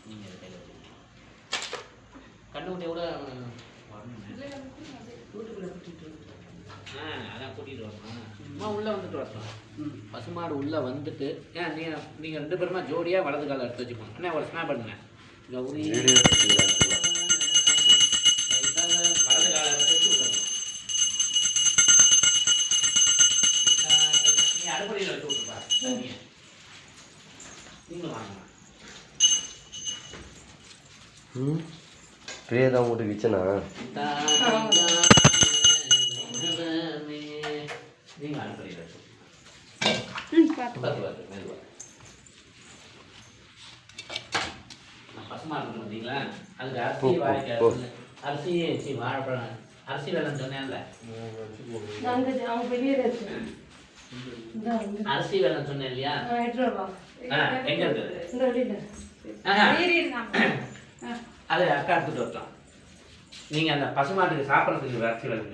நீங்கள் கையில் கண்ணு விட்ட கூட அதான் கூட்டிகிட்டு வரணும். அம்மா உள்ளே வந்துட்டு வரணும். பசுமாடு உள்ளே வந்துட்டு ஏன் நீங்கள் ரெண்டு பேருமா ஜோடியாக வலது காலை எடுத்து வச்சுக்கோங்க. அண்ணா ஒரு ஸ்னாப் பண்ணுங்க. கௌரி வலது காலை எடுத்து வச்சு விட்டுறணும். நீ அடுப்படியில் வச்சு விட்டுப்பா தண்ணியை. நீங்களும் வாங்க. பிரியதா உங்கள்கிட்ட கிச்சனா நீங்கள் அடுப்படியில் வச்சு மெதுவாக பசுமாடு பார்த்தீங்களா? அதுக்கு அரிசி வாழைக்காய் அரிசி வாழைப்பழம் அரிசி வேலைன்னு சொன்னேன்ல. அரிசி வேலைன்னு சொன்னேன் இல்லையா? எங்க இருக்குது? அதை அக்கா எடுத்துட்டு வரலாம். நீங்கள் அந்த பசுமாட்டுக்கு சாப்பிட்றதுக்கு அரிசி வேலை